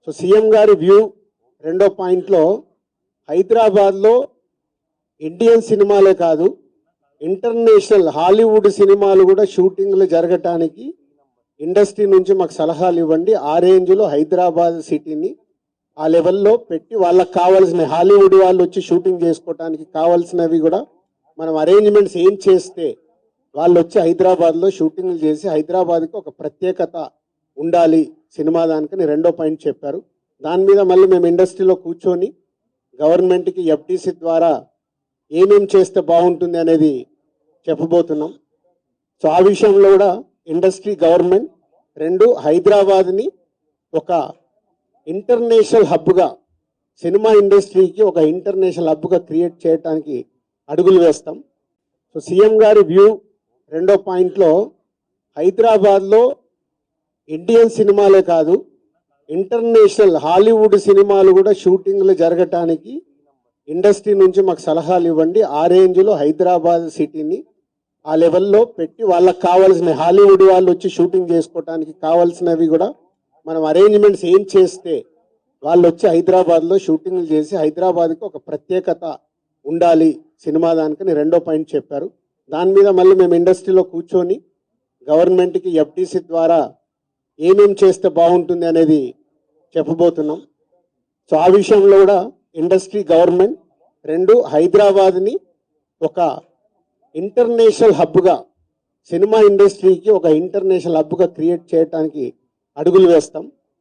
So CM గారి view రెండో పాయింట్లో హైదరాబాద్లో ఇండియన్ సినిమాలే కాదు ఇంటర్నేషనల్ హాలీవుడ్ సినిమాలు కూడా షూటింగ్లు జరగటానికి ఇండస్ట్రీ నుంచి మాకు సలహాలు ఇవ్వండి. ఆ రేంజ్లో హైదరాబాద్ సిటీని ఆ లెవెల్లో పెట్టి వాళ్ళకి కావాల్సిన హాలీవుడ్ వాళ్ళు వచ్చి షూటింగ్ చేసుకోవటానికి కావాల్సినవి కూడా మనం అరేంజ్మెంట్స్ ఏం చేస్తే వాళ్ళు వచ్చి హైదరాబాద్లో షూటింగ్లు చేసి హైదరాబాద్కి ఒక ప్రత్యేకత ఉండాలి సినిమా దానికని రెండో పాయింట్ చెప్పారు. దాని మీద మళ్ళీ మేము ఇండస్ట్రీలో కూర్చొని గవర్నమెంట్కి ఎఫ్టీసీ ద్వారా ఏమేం చేస్తే బాగుంటుంది అనేది చెప్పబోతున్నాం. సో ఆ విషయంలో కూడా ఇండస్ట్రీ గవర్నమెంట్ రెండు హైదరాబాద్ని ఒక ఇంటర్నేషనల్ హబ్గా సినిమా ఇండస్ట్రీకి ఒక ఇంటర్నేషనల్ హబ్గా క్రియేట్ చేయడానికి అడుగులు వేస్తాం. సో సీఎం గారి వ్యూ రెండో పాయింట్లో హైదరాబాద్లో ఇండియన్ సినిమాలే కాదు ఇంటర్నేషనల్ హాలీవుడ్ సినిమాలు కూడా షూటింగ్లు జరగటానికి ఇండస్ట్రీ నుంచి మాకు సలహాలు ఇవ్వండి. ఆ రేంజ్లో హైదరాబాద్ సిటీని ఆ లెవెల్లో పెట్టి వాళ్ళకి కావాల్సిన హాలీవుడ్ వాళ్ళు వచ్చి షూటింగ్ చేసుకోవటానికి కావాల్సినవి కూడా మనం అరేంజ్మెంట్స్ ఏం చేస్తే వాళ్ళు వచ్చి హైదరాబాద్లో షూటింగ్లు చేసి హైదరాబాద్కి ఒక ప్రత్యేకత ఉండాలి సినిమా దానికని రెండో పాయింట్ చెప్పారు. దాని మీద మళ్ళీ మేము ఇండస్ట్రీలో కూర్చొని గవర్నమెంట్కి ఎఫ్టీసీ ద్వారా ఏమేం చేస్తే బాగుంటుంది అనేది చెప్పబోతున్నాం. సో ఆ విషయంలో కూడా ఇండస్ట్రీ గవర్నమెంట్ రెండు హైదరాబాద్ని ఒక ఇంటర్నేషనల్ హబ్గా సినిమా ఇండస్ట్రీకి ఒక ఇంటర్నేషనల్ హబ్గా క్రియేట్ చేయడానికి అడుగులు వేస్తాం.